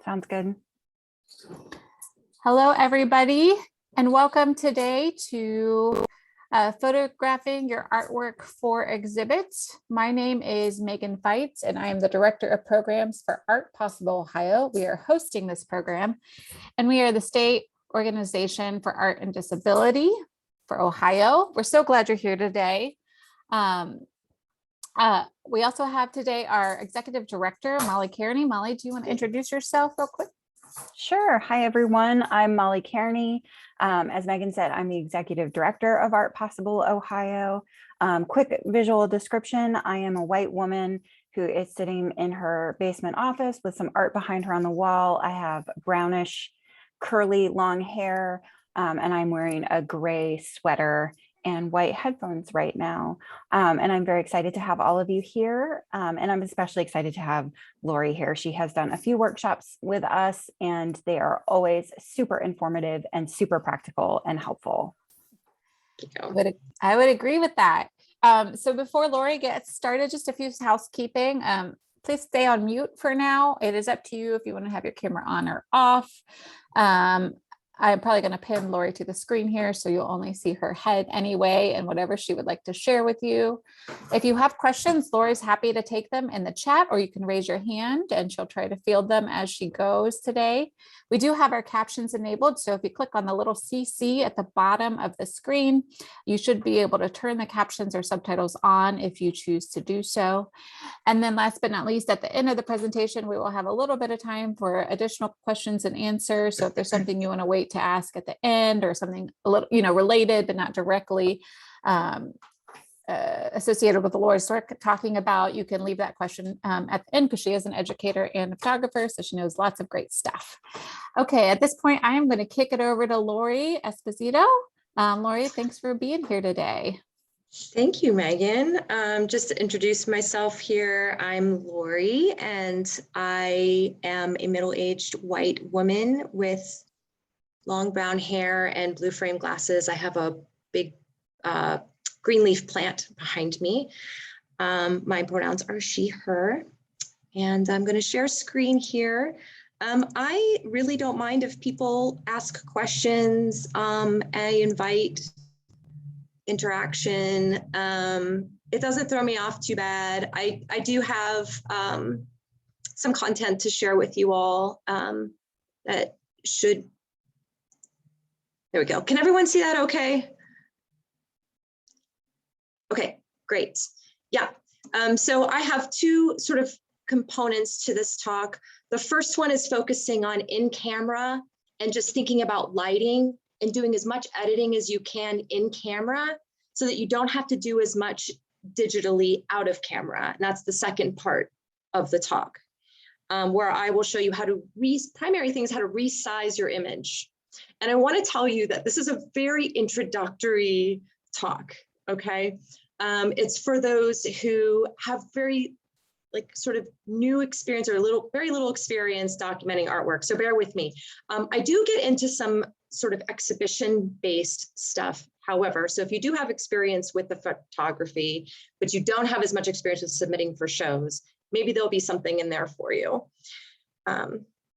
Sounds good. Hello, everybody, and welcome today to Photographing Your Artwork for Exhibits. My name is Megan Feitz, and I am the Director of Programs for Art Possible Ohio. We are hosting this program, and we are the state organization for art and disability for Ohio. We're so glad you're here today. We also have today our Executive Director, Molly Kearney. Molly, do you want to introduce yourself real quick? Sure. Hi, everyone. I'm Molly Kearney. As Megan said, I'm the Executive Director of Art Possible Ohio. Quick visual description. I am a white woman who is sitting in her basement office with some art behind her on the wall. I have brownish, curly, long hair, and I'm wearing a gray sweater and white headphones right now. And I'm very excited to have all of you here. And I'm especially excited to have Lori here. She has done a few workshops with us, and they are always super informative and super practical and helpful. I would agree with that. So before Lori gets started, just a few housekeeping. Please stay on mute for now. It is up to you if you want to have your camera on or off. I'm probably going to pin Lori to the screen here, so you'll only see her head anyway and whatever she would like to share with you. If you have questions, Lori's happy to take them in the chat, or you can raise your hand and she'll try to field them as she goes today. We do have our captions enabled, so if you click on the little CC at the bottom of the screen, you should be able to turn the captions or subtitles on if you choose to do so. And then last but not least, at the end of the presentation, we will have a little bit of time for additional questions and answers. So if there's something you want to wait to ask at the end, or something a little, related but not directly associated with the Lori's work talking about, you can leave that question at the end, because she is an educator and a photographer, so she knows lots of great stuff. Okay, at this point, I am going to kick it over to Lori Esposito. Lori, thanks for being here today. Thank you, Megan. Just to introduce myself here, I'm Lori, and I am a middle-aged white woman with long brown hair and blue frame glasses. I have a big green leaf plant behind me. My pronouns are she, her, and I'm going to share screen here. I really don't mind if people ask questions. I invite interaction. It doesn't throw me off too bad. I do have some content to share with you all that should, there we go. Can everyone see that okay? Okay, great. Yeah, so I have two sort of components to this talk. The first one is focusing on in camera and just thinking about lighting and doing as much editing as you can in camera so that you don't have to do as much digitally out of camera. And that's the second part of the talk, where I will show you how to, primary things, how to resize your image. And I want to tell you that this is a very introductory talk, okay? It's for those who have very sort of new experience or very little experience documenting artwork. So bear with me. I do get into some sort of exhibition-based stuff, however. So if you do have experience with the photography, but you don't have as much experience with submitting for shows, maybe there'll be something in there for you.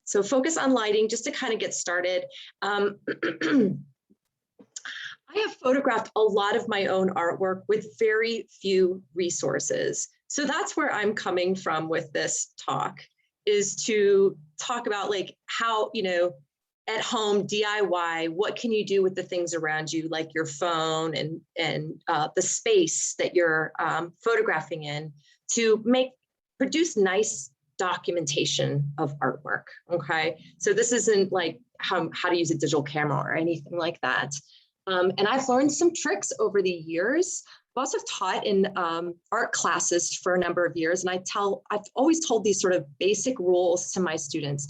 So focus on lighting just to kind of get started. I have photographed a lot of my own artwork with very few resources. So that's where I'm coming from with this talk, is to talk about how, at home DIY, what can you do with the things around you, like your phone and the space that you're photographing in, to produce nice documentation of artwork, okay? So this isn't like how to use a digital camera or anything like that. And I've learned some tricks over the years. I've also taught in art classes for a number of years, and I've always told these sort of basic rules to my students.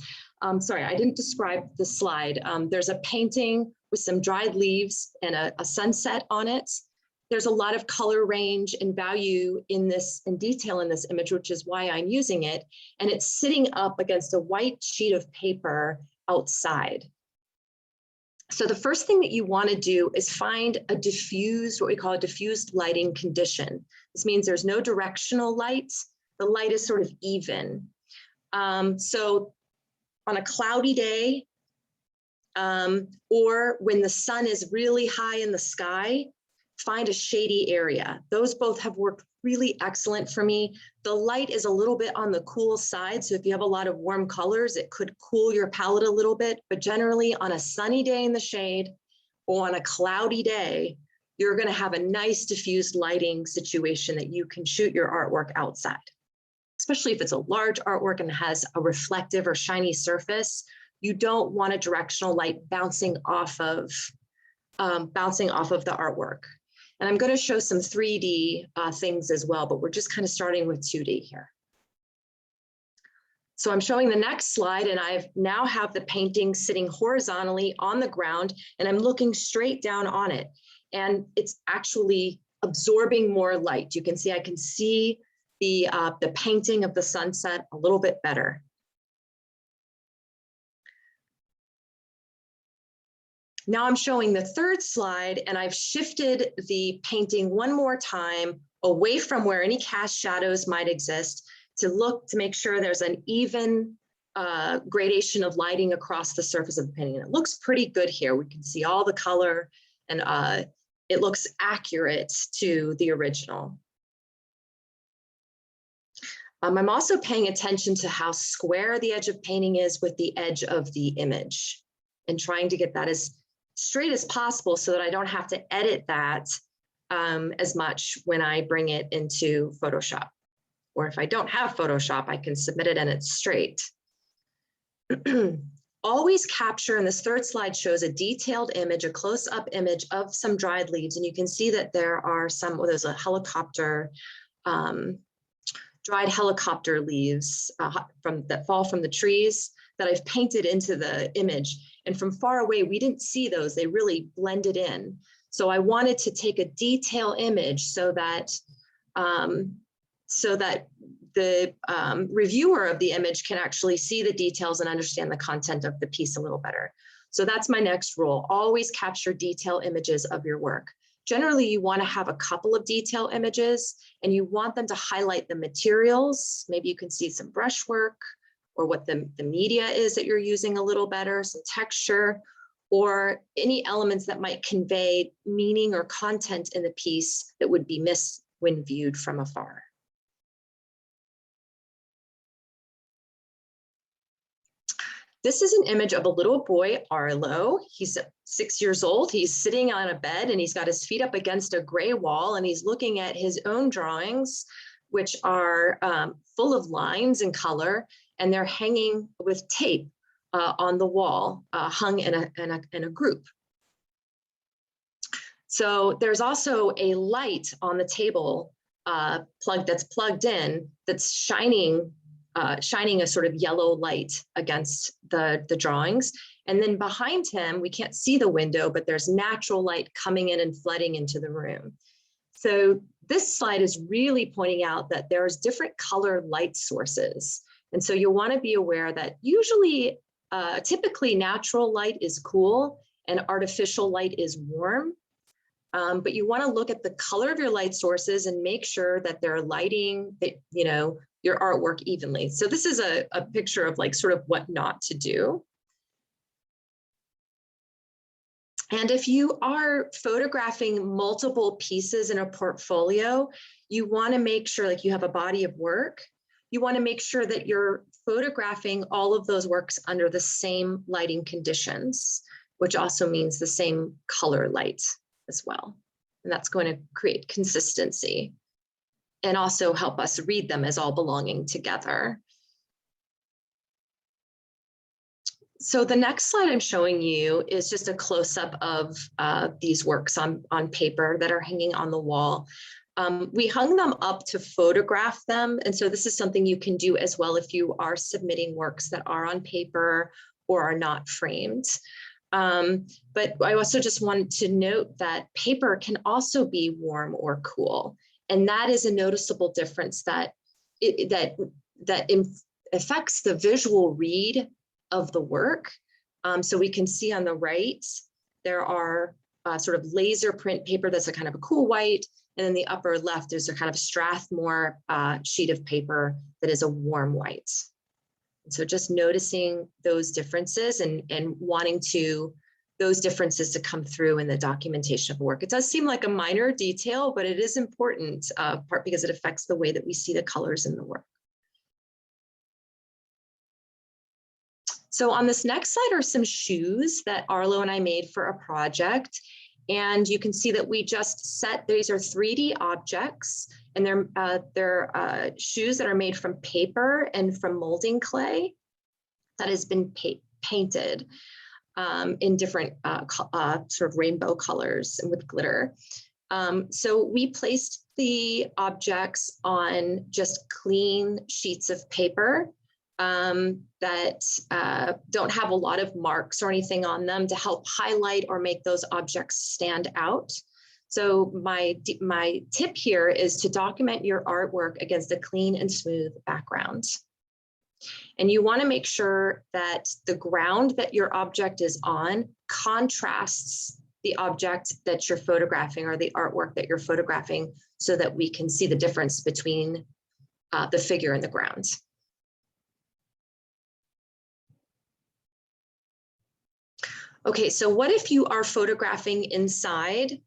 Sorry, I didn't describe the slide. There's a painting with some dried leaves and a sunset on it. There's a lot of color range and value in this, and detail in this image, which is why I'm using it. And it's sitting up against a white sheet of paper outside. So the first thing that you want to do is find a diffused, what we call a diffused lighting condition. This means there's no directional light. The light is sort of even. So on a cloudy day, or when the sun is really high in the sky, find a shady area. Those both have worked really excellent for me. The light is a little bit on the cool side, so if you have a lot of warm colors, it could cool your palette a little bit, but generally on a sunny day in the shade or on a cloudy day, you're gonna have a nice diffused lighting situation that you can shoot your artwork outside. Especially if it's a large artwork and has a reflective or shiny surface, you don't want a directional light bouncing off of the artwork. And I'm going to show some 3D things as well, but we're just kind of starting with 2D here. So I'm showing the next slide, and I now have the painting sitting horizontally on the ground, and I'm looking straight down on it. And it's actually absorbing more light. You can see, I can see the painting of the sunset a little bit better. Now I'm showing the third slide, and I've shifted the painting one more time away from where any cast shadows might exist to make sure there's an even gradation of lighting across the surface of the painting. And it looks pretty good here. We can see all the color, and it looks accurate to the original. I'm also paying attention to how square the edge of painting is with the edge of the image, and trying to get that as straight as possible so that I don't have to edit that as much when I bring it into Photoshop. Or if I don't have Photoshop, I can submit it and it's straight. Always capture, and this third slide shows a detailed image, a close-up image of some dried leaves. And you can see that there's a helicopter, dried helicopter leaves that fall from the trees that I've painted into the image. And from far away, we didn't see those. They really blended in. So I wanted to take a detail image so that the reviewer of the image can actually see the details and understand the content of the piece a little better. So that's my next rule. Always capture detail images of your work. Generally, you want to have a couple of detail images, and you want them to highlight the materials. Maybe you can see some brushwork, or what the media is that you're using a little better, some texture, or any elements that might convey meaning or content in the piece that would be missed when viewed from afar. This is an image of a little boy, Arlo. He's 6 years old. He's sitting on a bed, and he's got his feet up against a gray wall, and he's looking at his own drawings, which are full of lines and color, and they're hanging with tape on the wall, hung in a group. So there's also a light on the table that's plugged in, that's shining a sort of yellow light against the drawings. And then behind him, we can't see the window, but there's natural light coming in and flooding into the room. So this slide is really pointing out that there's different color light sources. And so you'll want to be aware that usually, typically natural light is cool and artificial light is warm. But you want to look at the color of your light sources and make sure that they're lighting, your artwork evenly. So this is a picture of like sort of what not to do. And if you are photographing multiple pieces in a portfolio, you want to make sure, like, you have a body of work, you want to make sure that you're photographing all of those works under the same lighting conditions, which also means the same color light as well. And that's going to create consistency and also help us read them as all belonging together. So the next slide I'm showing you is just a close-up of these works on paper that are hanging on the wall. We hung them up to photograph them. And so this is something you can do as well if you are submitting works that are on paper or are not framed. But I also just wanted to note that paper can also be warm or cool. And that is a noticeable difference that affects the visual read of the work. So we can see on the right, there are sort of laser print paper that's a kind of a cool white. And in the upper left, there's a kind of Strathmore sheet of paper that is a warm white. So just noticing those differences and wanting those differences to come through in the documentation of work. It does seem like a minor detail, but it is important, part because it affects the way that we see the colors in the work. So on this next slide are some shoes that Arlo and I made for a project. And you can see that we just set, these are 3D objects, and they're shoes that are made from paper and from molding clay that has been painted in different sort of rainbow colors and with glitter. So we placed the objects on just clean sheets of paper that don't have a lot of marks or anything on them to help highlight or make those objects stand out. So my tip here is to document your artwork against a clean and smooth background. And you want to make sure that the ground that your object is on contrasts the object that you're photographing or the artwork that you're photographing so that we can see the difference between the figure and the ground. Okay, so what if you are photographing inside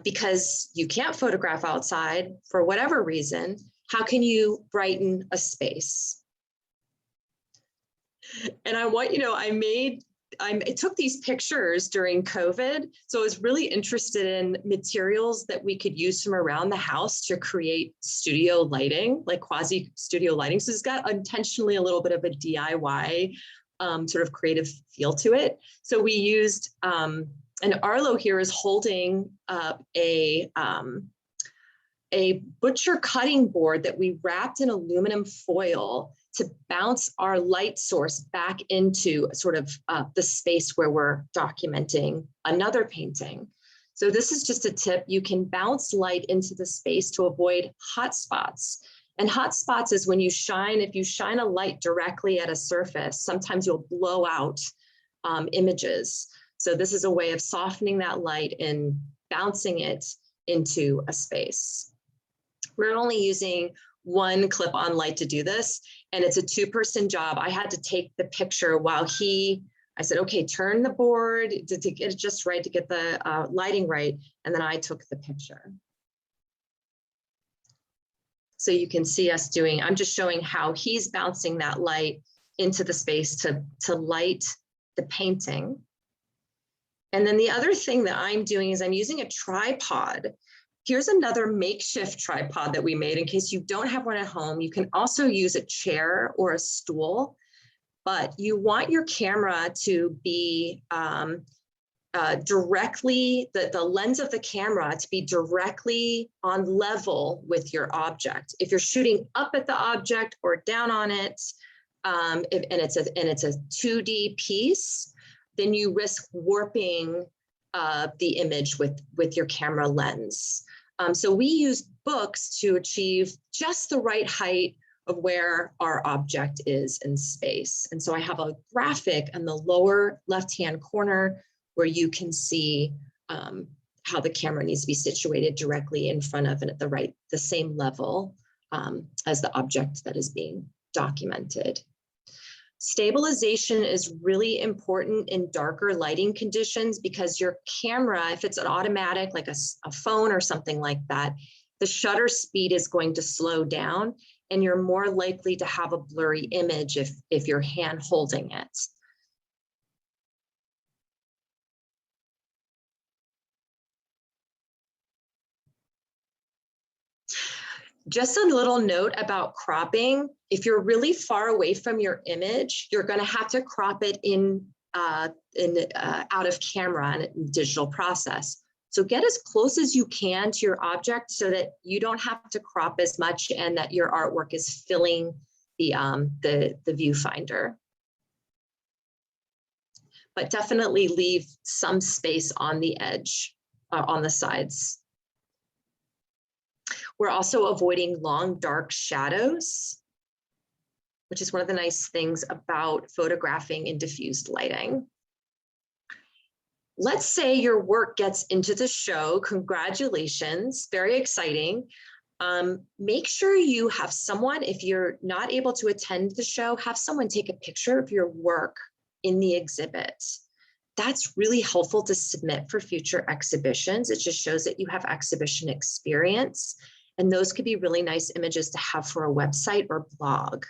because you can't photograph outside for whatever reason? How can you brighten a space? And I took these pictures during COVID, so I was really interested in materials that we could use from around the house to create studio lighting, like quasi studio lighting. So it's got intentionally a little bit of a DIY sort of creative feel to it. So we used, and Arlo here is holding a butcher cutting board that we wrapped in aluminum foil to bounce our light source back into sort of the space where we're documenting another painting. So this is just a tip. You can bounce light into the space to avoid hot spots. And hot spots is when you shine, if you shine a light directly at a surface, sometimes you'll blow out images. So this is a way of softening that light and bouncing it into a space. We're only using one clip-on light to do this, and it's a two-person job. I had to take the picture while I said, okay, turn the board to get it just right, to get the lighting right, and then I took the picture. So you can see us doing, I'm just showing how he's bouncing that light into the space to light the painting. And then the other thing that I'm doing is I'm using a tripod. Here's another makeshift tripod that we made in case you don't have one at home. You can also use a chair or a stool, but you want your camera to be directly, the lens of the camera to be directly on level with your object. If you're shooting up at the object or down on it, and it's a 2D piece, then you risk warping the image with your camera lens. So we use books to achieve just the right height of where our object is in space. And so I have a graphic in the lower left-hand corner where you can see how the camera needs to be situated directly in front of and at the same level as the object that is being documented. Stabilization is really important in darker lighting conditions because your camera, if it's an automatic, like a phone or something like that, the shutter speed is going to slow down and you're more likely to have a blurry image if you're hand holding it. Just a little note about cropping. If you're really far away from your image, you're going to have to crop it out of camera in a digital process. So get as close as you can to your object so that you don't have to crop as much and that your artwork is filling the viewfinder. But definitely leave some space on the edge, on the sides. We're also avoiding long, dark shadows, which is one of the nice things about photographing in diffused lighting. Let's say your work gets into the show. Congratulations, very exciting. Make sure you have someone, if you're not able to attend the show, have someone take a picture of your work in the exhibit. That's really helpful to submit for future exhibitions. It just shows that you have exhibition experience. And those could be really nice images to have for a website or blog.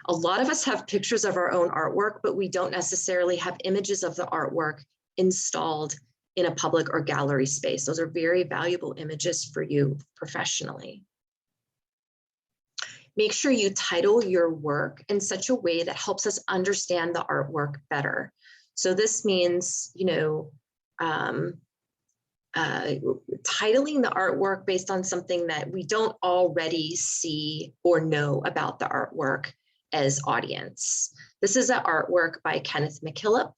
A lot of us have pictures of our own artwork, but we don't necessarily have images of the artwork installed in a public or gallery space. Those are very valuable images for you professionally. Make sure you title your work in such a way that helps us understand the artwork better. So this means, titling the artwork based on something that we don't already see or know about the artwork as audience. This is an artwork by Kenneth McKillop,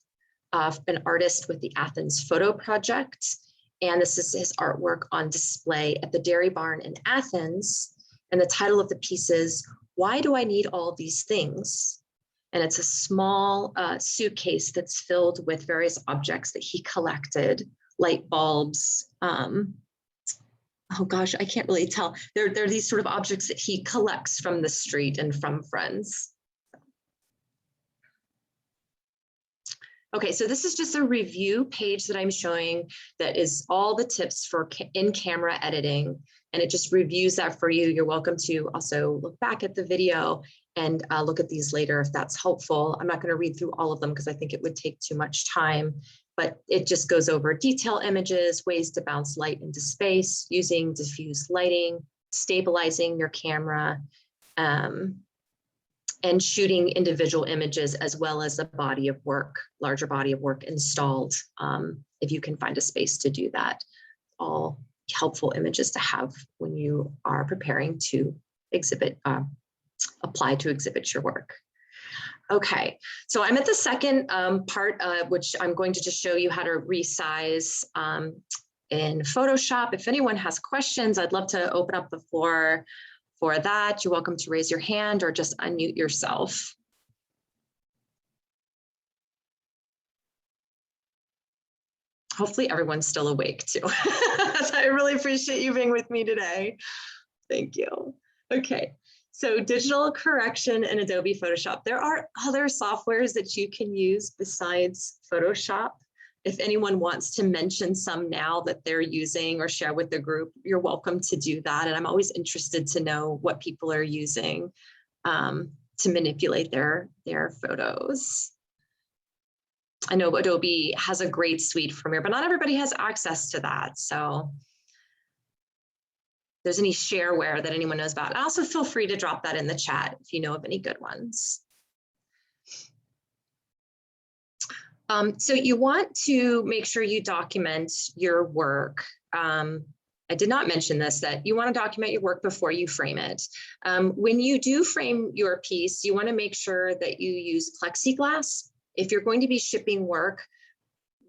an artist with the Athens Photo Project. And this is his artwork on display at the Dairy Barn in Athens. And the title of the piece is, "Why Do I Need All These Things?" And it's a small suitcase that's filled with various objects that he collected, light bulbs. Oh gosh, I can't really tell. They're these sort of objects that he collects from the street and from friends. Okay, so this is just a review page that I'm showing that is all the tips for in-camera editing, and it just reviews that for you. You're welcome to also look back at the video and look at these later if that's helpful. I'm not going to read through all of them because I think it would take too much time, but it just goes over detail images, ways to bounce light into space, using diffuse lighting, stabilizing your camera, and shooting individual images as well as a body of work, larger body of work installed, if you can find a space to do that. All helpful images to have when you are preparing to exhibit, apply to exhibit your work. Okay, so I'm at the second part, which I'm going to just show you how to resize in Photoshop. If anyone has questions, I'd love to open up the floor for that. You're welcome to raise your hand or just unmute yourself. Hopefully everyone's still awake too. I really appreciate you being with me today. Thank you. Okay, so digital correction in Adobe Photoshop. There are other softwares that you can use besides Photoshop. If anyone wants to mention some now that they're using or share with the group, you're welcome to do that. And I'm always interested to know what people are using to manipulate their photos. I know Adobe has a great suite from here, but not everybody has access to that. So if there's any shareware that anyone knows about, also feel free to drop that in the chat if you know of any good ones. So you want to make sure you document your work. I did not mention this, that you want to document your work before you frame it. When you do frame your piece, you want to make sure that you use plexiglass. If you're going to be shipping work,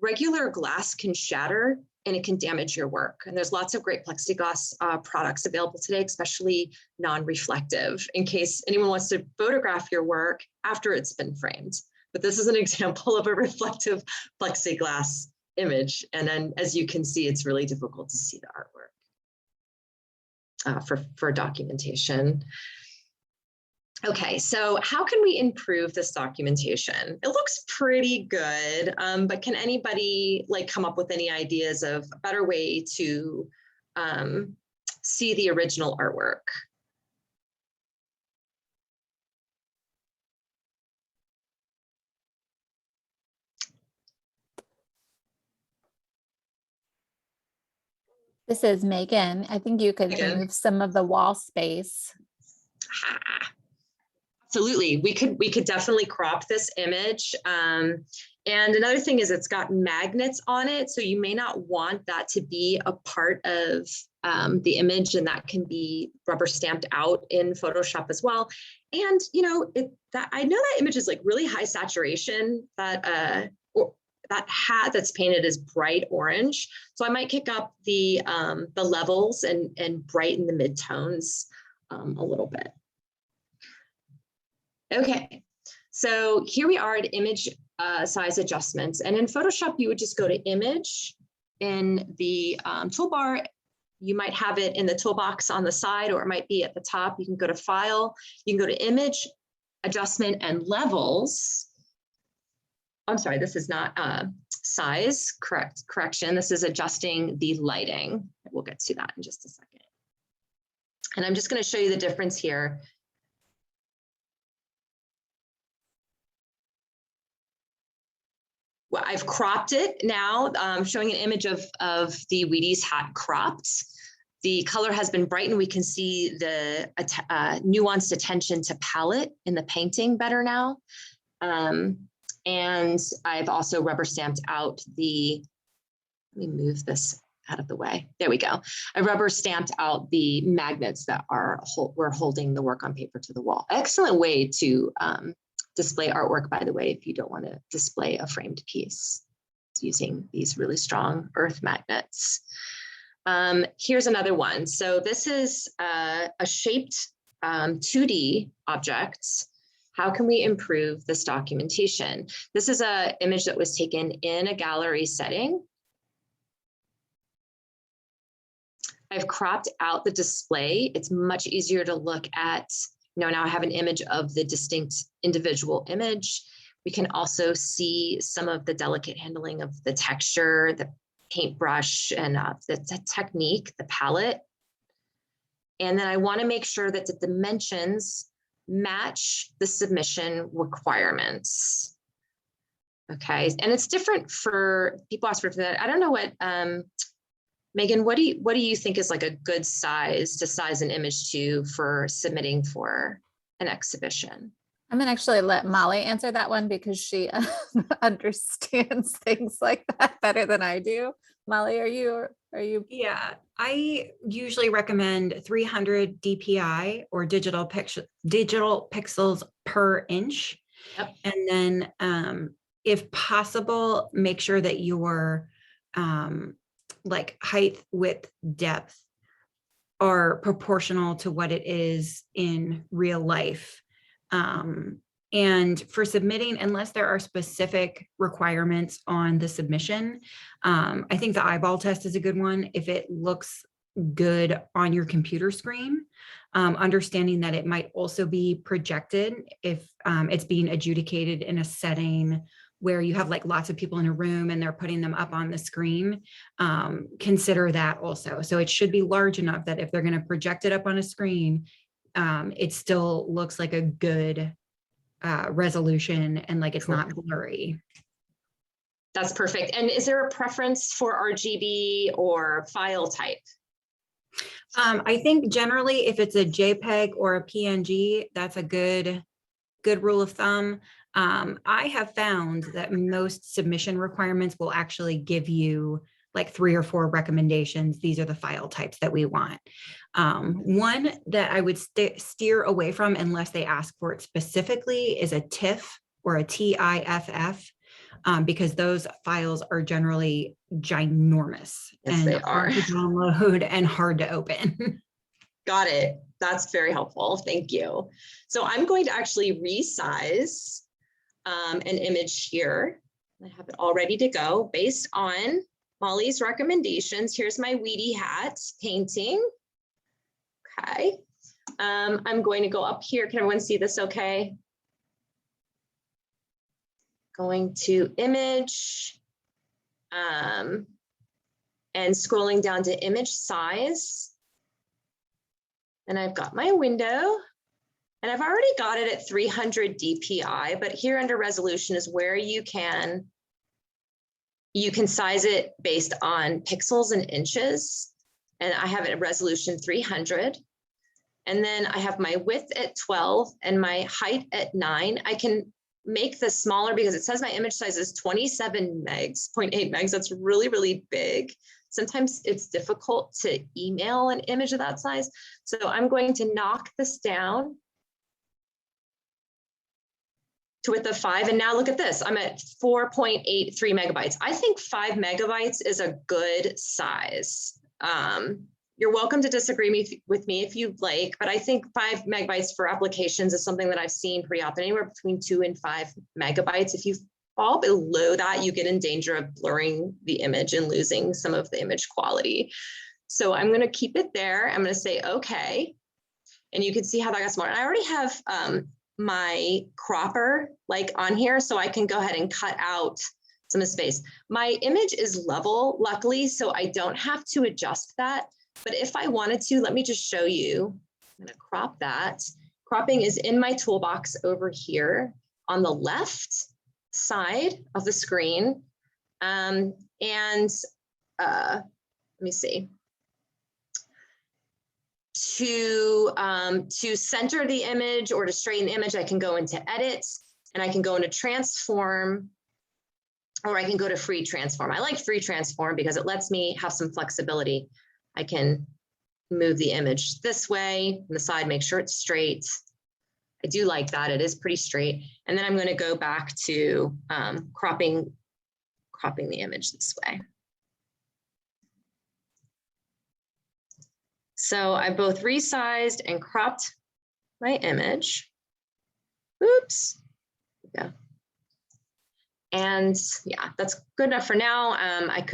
regular glass can shatter and it can damage your work. And there's lots of great plexiglass products available today, especially non-reflective, in case anyone wants to photograph your work after it's been framed. But this is an example of a reflective plexiglass image. And then as you can see, it's really difficult to see the artwork for documentation. Okay, so how can we improve this documentation? It looks pretty good, but can anybody come up with any ideas of a better way to see the original artwork? This is Megan. I think you could remove some of the wall space. Absolutely, we could definitely crop this image. And another thing is it's got magnets on it, so you may not want that to be a part of the image, and that can be rubber stamped out in Photoshop as well. And I know that image is really high saturation. That hat that's painted is bright orange, so I might kick up the levels and brighten the midtones a little bit. Okay, so here we are at image size adjustments, and in Photoshop you would just go to image. In the toolbar you might have it in the toolbox on the side, or it might be at the top. You can go to File, you can go to Image, Adjustment and Levels. I'm sorry, this is not size, correction. This is adjusting the lighting. We'll get to that in just a second. And I'm just going to show you the difference here. Well, I've cropped it now, showing an image of the Wheaties hat cropped. The color has been brightened. We can see the nuanced attention to palette in the painting better now. And I've also rubber stamped out the, let me move this out of the way. There we go. I rubber stamped out the magnets that we're holding the work on paper to the wall. Excellent way to display artwork, by the way, if you don't want to display a framed piece. It's using these really strong earth magnets. Here's another one. So this is a shaped 2D object. How can we improve this documentation? This is an image that was taken in a gallery setting. I've cropped out the display. It's much easier to look at. Now I have an image of the distinct individual image. We can also see some of the delicate handling of the texture, the paintbrush, and the technique, the palette. And then I want to make sure that the dimensions match the submission requirements. Okay, and it's different for people ask for that. I don't know what, Megan, what do you think is like a good size to size an image to for submitting for an exhibition? I'm gonna actually let Molly answer that one because she understands things like that better than I do. Molly, are you? Yeah, I usually recommend 300 DPI or digital pixels per inch. Yep. And then if possible, make sure that your like height, width, depth are proportional to what it is in real life. And for submitting, unless there are specific requirements on the submission, I think the eyeball test is a good one. If it looks good on your computer screen, understanding that it might also be projected if it's being adjudicated in a setting where you have like lots of people in a room and they're putting them up on the screen, consider that also. So it should be large enough that if they're going to project it up on a screen, it still looks like a good resolution and like it's not blurry. That's perfect. And is there a preference for RGB or file type? I think generally if it's a JPEG or a PNG, that's a good rule of thumb. I have found that most submission requirements will actually give you like 3 or 4 recommendations. These are the file types that we want. One that I would steer away from unless they ask for it specifically is a TIFF or a TIFF, because those files are generally ginormous. Yes, and they are. hard to download and hard to open. Got it. That's very helpful. Thank you. So I'm going to actually resize an image here. I have it all ready to go based on Molly's recommendations. Here's my Wheatie hat painting. Okay. I'm going to go up here. Can everyone see this okay? Going to image and scrolling down to image size. And I've got my window and I've already got it at 300 DPI, but here under resolution is where you can size it based on pixels and inches. And I have it at resolution 300. And then I have my width at 12 and my height at 9. I can make this smaller because it says my image size is 27 megs, 0.8 megs. That's really, really big. Sometimes it's difficult to email an image of that size. So I'm going to knock this down to width of 5. And now look at this, I'm at 4.83 megabytes. I think 5 megabytes is a good size. You're welcome to disagree with me if you'd like, but I think 5 megabytes for applications is something that I've seen pretty often, anywhere between 2 and 5 megabytes. If you fall below that, you get in danger of blurring the image and losing some of the image quality. So I'm going to keep it there. I'm going to say, okay. And you can see how that got smaller. And I already have my cropper like on here, so I can go ahead and cut out some of the space. My image is level, luckily, so I don't have to adjust that. But if I wanted to, let me just show you. I'm going to crop that. Cropping is in my toolbox over here on the left side of the screen. Let me see. To center the image or to straighten the image, I can go into edit and I can go into transform, or I can go to free transform. I like free transform because it lets me have some flexibility. I can move the image this way on the side, make sure it's straight. I do like that. It is pretty straight. And then I'm going to go back to cropping the image this way. So I both resized and cropped my image. Oops. Yeah. And yeah, that's good enough for now. I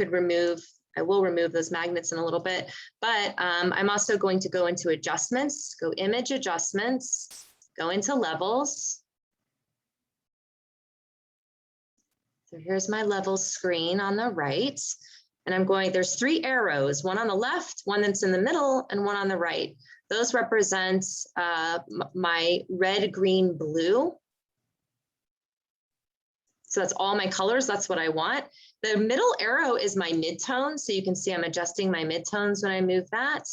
will remove those magnets in a little bit, but I'm also going to go into adjustments, go image adjustments, go into levels. So here's my levels screen on the right. And there's 3 arrows, one on the left, one that's in the middle, and one on the right. Those represent my red, green, blue. So that's all my colors. That's what I want. The middle arrow is my midtone. So you can see I'm adjusting my midtones when I move that.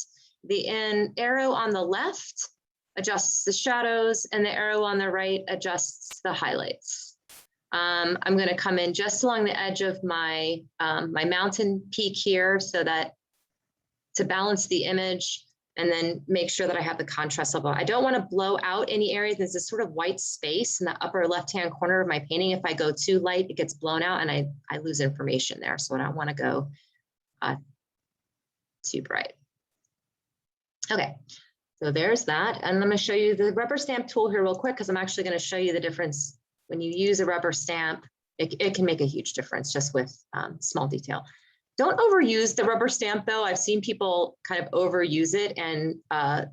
The arrow on the left adjusts the shadows, and the arrow on the right adjusts the highlights. I'm going to come in just along the edge of my mountain peak here, so that to balance the image, and then make sure that I have the contrast level. I don't want to blow out any areas. There's this sort of white space in the upper left-hand corner of my painting. If I go too light, it gets blown out and I lose information there. So I don't want to go too bright. Okay, so there's that. And I'm going to show you the rubber stamp tool here real quick, because I'm actually going to show you the difference. When you use a rubber stamp, it can make a huge difference just with small detail. Don't overuse the rubber stamp though. I've seen people kind of overuse it, and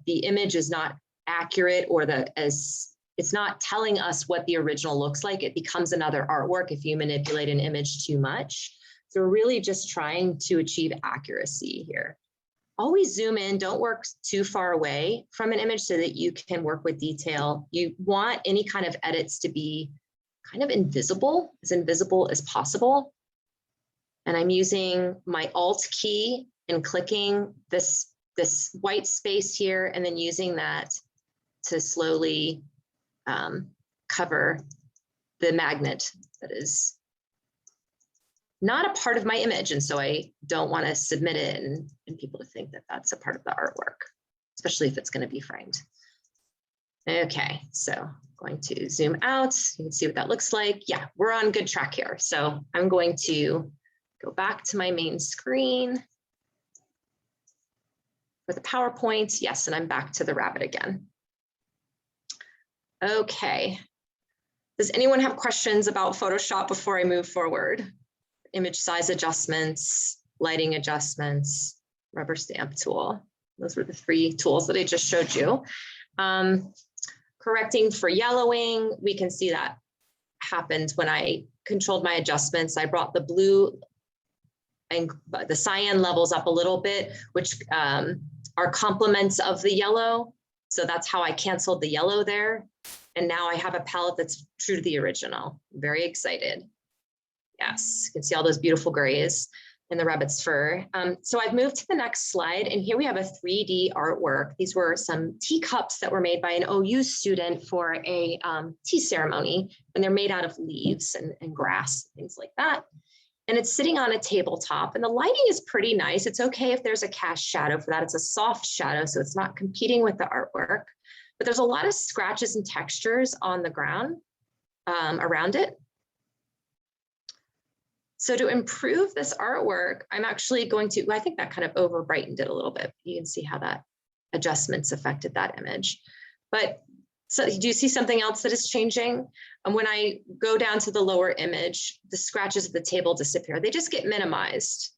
the image is not accurate, or it's not telling us what the original looks like. It becomes another artwork if you manipulate an image too much. So we're really just trying to achieve accuracy here. Always zoom in, don't work too far away from an image so that you can work with detail. You want any kind of edits to be kind of invisible as possible. And I'm using my Alt key and clicking this white space here, and then using that to slowly cover the magnet that is not a part of my image. And so I don't want to submit it and people to think that that's a part of the artwork, especially if it's going to be framed. Okay, so going to zoom out. You can see what that looks like. Yeah, we're on good track here. So I'm going to go back to my main screen for the PowerPoint. Yes, and I'm back to the rabbit again. Okay. Does anyone have questions about Photoshop before I move forward? Image size adjustments, lighting adjustments, rubber stamp tool. Those were the 3 tools that I just showed you. Correcting for yellowing, we can see that happened when I controlled my adjustments. I brought the blue and the cyan levels up a little bit, which are complements of the yellow. So that's how I canceled the yellow there. And now I have a palette that's true to the original. I'm very excited. Yes, you can see all those beautiful grays in the rabbit's fur. So I've moved to the next slide, and here we have a 3D artwork. These were some teacups that were made by an OU student for a tea ceremony, and they're made out of leaves and grass, things like that. And it's sitting on a tabletop, and the lighting is pretty nice. It's okay if there's a cast shadow for that. It's a soft shadow, so it's not competing with the artwork, but there's a lot of scratches and textures on the ground around it. So to improve this artwork, I'm actually going to, I think that kind of over brightened it a little bit. You can see how that adjustments affected that image. But so do you see something else that is changing? And when I go down to the lower image, the scratches of the table disappear. They just get minimized.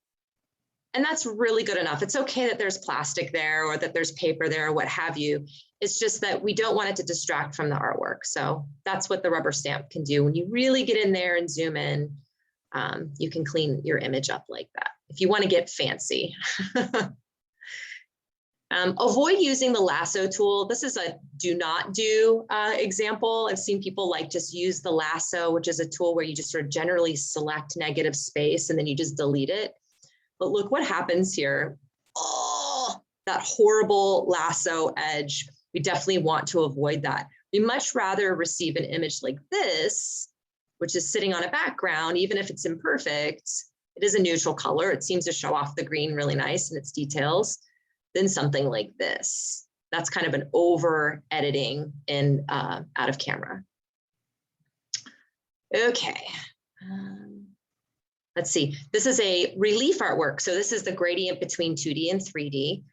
And that's really good enough. It's okay that there's plastic there or that there's paper there or what have you. It's just that we don't want it to distract from the artwork. So that's what the rubber stamp can do. When you really get in there and zoom in, you can clean your image up like that if you want to get fancy. Avoid using the lasso tool. This is a do not do example. I've seen people like just use the lasso, which is a tool where you just sort of generally select negative space and then you just delete it. But look what happens here. Oh, that horrible lasso edge. We definitely want to avoid that. We much rather receive an image like this, which is sitting on a background, even if it's imperfect. It is a neutral color. It seems to show off the green really nice in its details, than something like this. That's kind of an over editing in out of camera. Okay. Let's see. This is a relief artwork. So this is the gradient between 2D and 3D.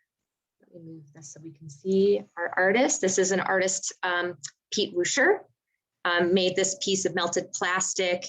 Let me move this so we can see our artist. This is an artist, Pete Wuscher, made this piece of melted plastic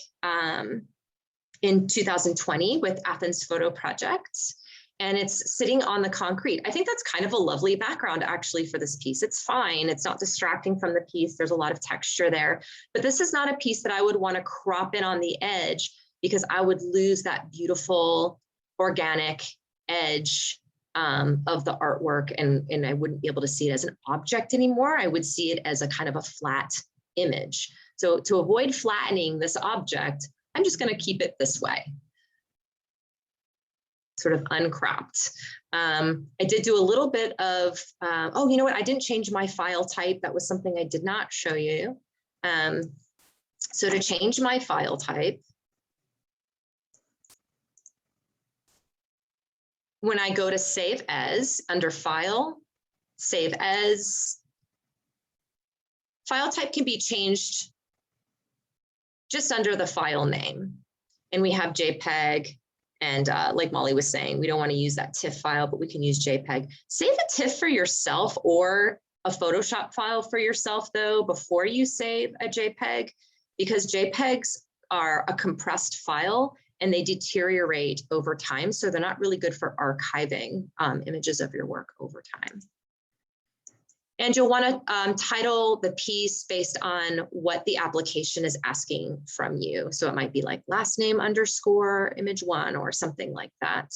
in 2020 with Athens Photo Projects. And it's sitting on the concrete. I think that's kind of a lovely background actually for this piece. It's fine. It's not distracting from the piece. There's a lot of texture there, but this is not a piece that I would want to crop in on the edge because I would lose that beautiful organic edge of the artwork and I wouldn't be able to see it as an object anymore. I would see it as a kind of a flat image. So to avoid flattening this object, I'm just going to keep it this way, sort of uncropped. I did do a little bit of, oh, you know what? I didn't change my file type. That was something I did not show you. So to change my file type, when I go to save as under file, save as, file type can be changed just under the file name. And we have JPEG. And like Molly was saying, we don't want to use that TIFF file, but we can use JPEG. Save a TIFF for yourself or a Photoshop file for yourself, though, before you save a JPEG, because JPEGs are a compressed file and they deteriorate over time. So they're not really good for archiving images of your work over time. And you'll want to title the piece based on what the application is asking from you. So it might be like last name underscore image one or something like that.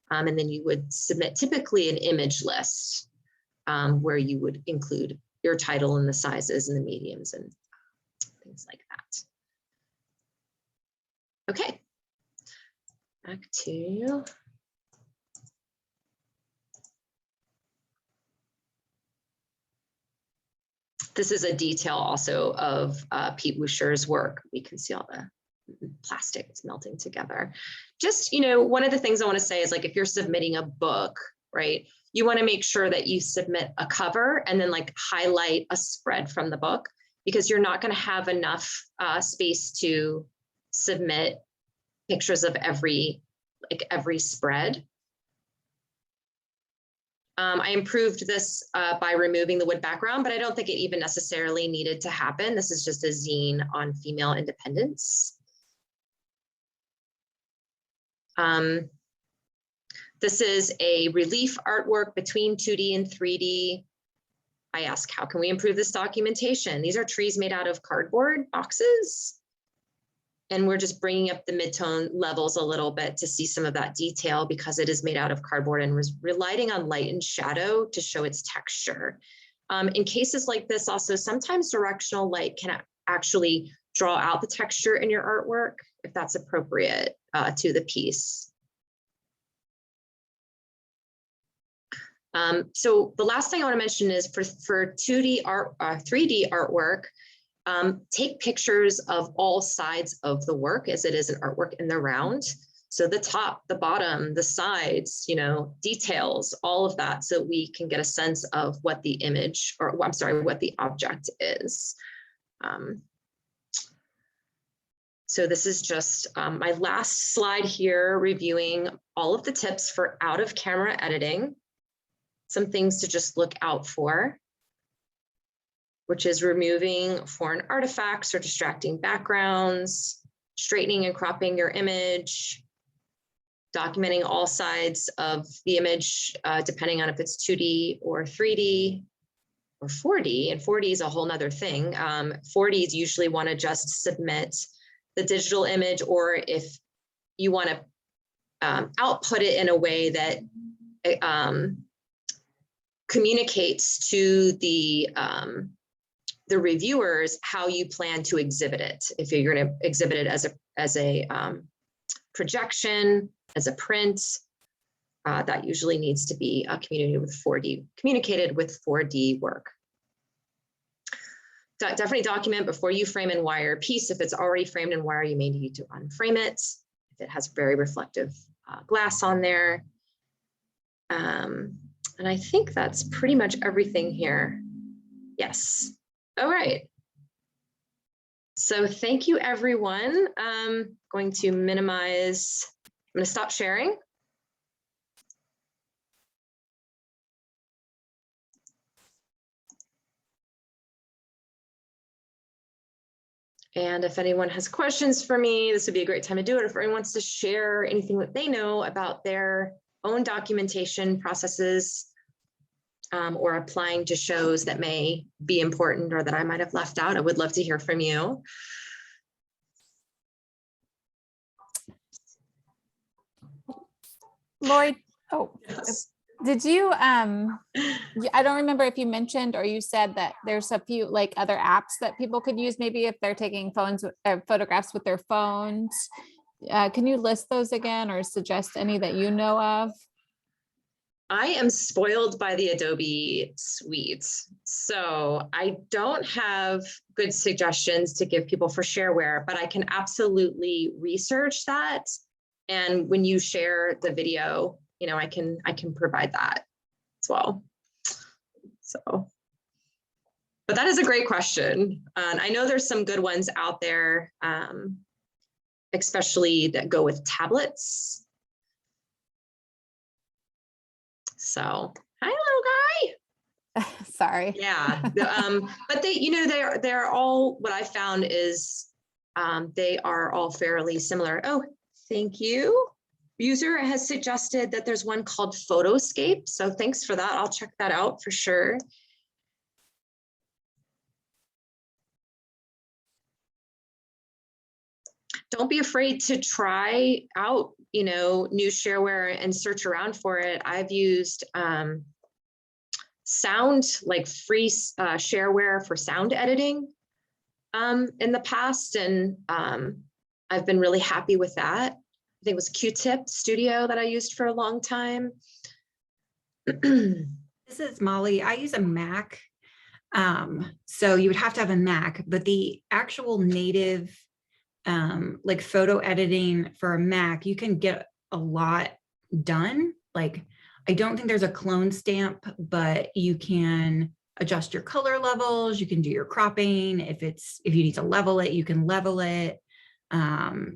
And then you would submit typically an image list where you would include your title and the sizes and the mediums and things like that. Okay, back to. This is a detail also of Pete Wuscher's work. We can see all the plastic is melting together. Just, you know, one of the things I want to say is like, if you're submitting a book, right, you want to make sure that you submit a cover and then like highlight a spread from the book, because you're not going to have enough space to submit pictures of every spread. I improved this by removing the wood background, but I don't think it even necessarily needed to happen. This is just a zine on female independence. This is a relief artwork between 2D and 3D. I ask, how can we improve this documentation? These are trees made out of cardboard boxes. And we're just bringing up the mid-tone levels a little bit to see some of that detail because it is made out of cardboard and relying on light and shadow to show its texture. In cases like this, also, sometimes directional light can actually draw out the texture in your artwork if that's appropriate to the piece. So the last thing I want to mention is for 2D art, 3D artwork, take pictures of all sides of the work as it is an artwork in the round. So the top, the bottom, the sides, you know, details, all of that, so we can get a sense of what the image, or I'm sorry, what the object is. So this is just my last slide here, reviewing all of the tips for out of camera editing. Some things to just look out for, which is removing foreign artifacts or distracting backgrounds, straightening and cropping your image, documenting all sides of the image, depending on if it's 2D or 3D or 4D, and 4D is a whole nother thing. 4Ds usually want to just submit the digital image, or if you want to output it in a way that communicates to the reviewers how you plan to exhibit it. If you're going to exhibit it as a projection, as a print, that usually needs to be communicated with 4D work. Definitely document before you frame and wire a piece. If it's already framed and wire, you may need to unframe it. If it has very reflective glass on there. And I think that's pretty much everything here. Yes. All right. So thank you, everyone. I'm going to minimize, I'm going to stop sharing. And if anyone has questions for me, this would be a great time to do it. If anyone wants to share anything that they know about their own documentation processes, or applying to shows that may be important or that I might have left out, I would love to hear from you. Lloyd, Yes. did you, I don't remember if you mentioned or you said that there's a few like other apps that people could use, maybe if they're taking photographs with their phones. Can you list those again or suggest any that you know of? I am spoiled by the Adobe suite, so I don't have good suggestions to give people for shareware, but I can absolutely research that. And when you share the video, you know, I can provide that as well. So, but that is a great question. And I know there's some good ones out there, especially that go with tablets. So, hi, little guy. Sorry. Yeah, but they, you know, they're all, what I found is they are all fairly similar. Oh, thank you. User has suggested that there's one called Photoscape. So thanks for that. I'll check that out for sure. Don't be afraid to try out, you know, new shareware and search around for it. I've used sound, like free shareware for sound editing in the past, and I've been really happy with that. I think it was Q-Tip Studio that I used for a long time. This is Molly. I use a Mac. So you would have to have a Mac, but the actual native like photo editing for a Mac, you can get a lot done. Like, I don't think there's a clone stamp, but you can adjust your color levels. You can do your cropping. If you need to level it, you can level it.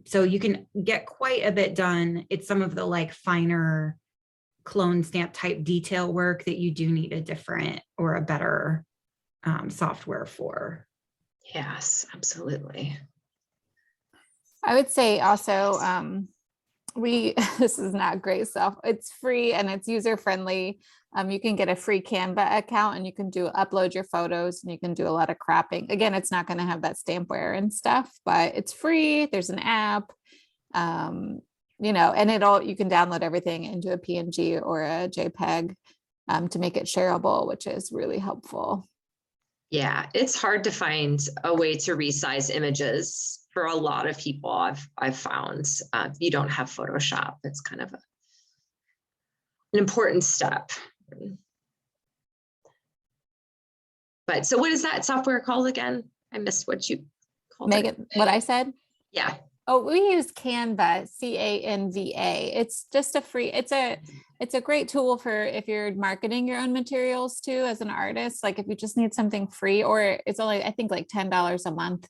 So you can get quite a bit done. It's some of the like finer clone stamp type detail work that you do need a different or a better software for. Yes, absolutely. I would say also, this is not great stuff. It's free and it's user friendly. You can get a free Canva account and you can upload your photos and you can do a lot of cropping. Again, it's not going to have that stampware and stuff, but it's free. There's an app, you know, and you can download everything into a PNG or a JPEG to make it shareable, which is really helpful. Yeah, it's hard to find a way to resize images for a lot of people. I've found you don't have Photoshop. It's kind of an important step. But so what is that software called again? I missed what you called it. What I said? Yeah. Oh, we use Canva, C-A-N-V-A. It's just it's a great tool for if you're marketing your own materials too, as an artist. Like if you just need something free, or it's only, I think, like $10 a month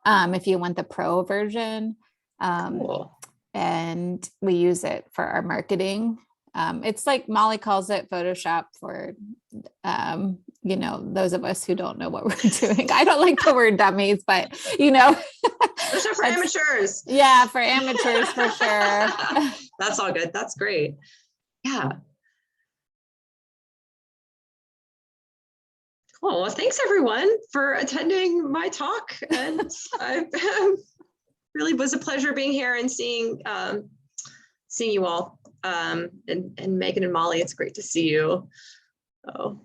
if you want the pro version. Cool. And we use it for our marketing. It's like Molly calls it Photoshop for, you know, those of us who don't know what we're doing. I don't like the word dummies, but you know. Photoshop for amateurs. Yeah, for amateurs for sure. That's all good. That's great. Yeah. Cool. Well, thanks everyone for attending my talk. And I really was a pleasure being here and seeing you all. And Megan and Molly, it's great to see you. Oh.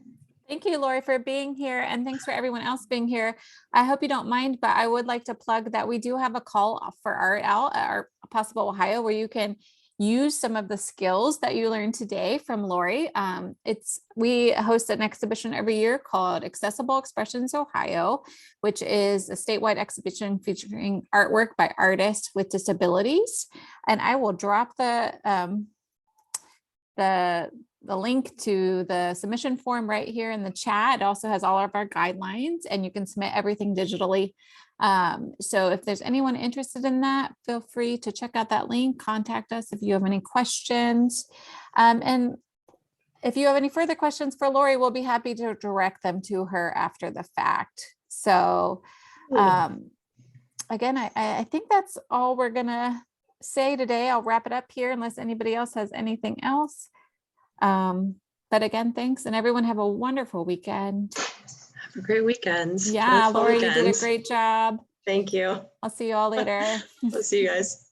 Thank you, Lori, for being here. And thanks for everyone else being here. I hope you don't mind, but I would like to plug that we do have a call for Art Out at our Possible Ohio, where you can use some of the skills that you learned today from Lori. We host an exhibition every year called Accessible Expressions Ohio, which is a statewide exhibition featuring artwork by artists with disabilities. And I will drop the link to the submission form right here in the chat. It also has all of our guidelines, and you can submit everything digitally. So if there's anyone interested in that, feel free to check out that link, contact us if you have any questions. And if you have any further questions for Lori, we'll be happy to direct them to her after the fact. So again, I think that's all we're gonna say today. I'll wrap it up here unless anybody else has anything else. But again, thanks, and everyone have a wonderful weekend. Have a great weekend. Yeah, Lori, you did a great job. Thank you. I'll see you all later. I'll see you guys.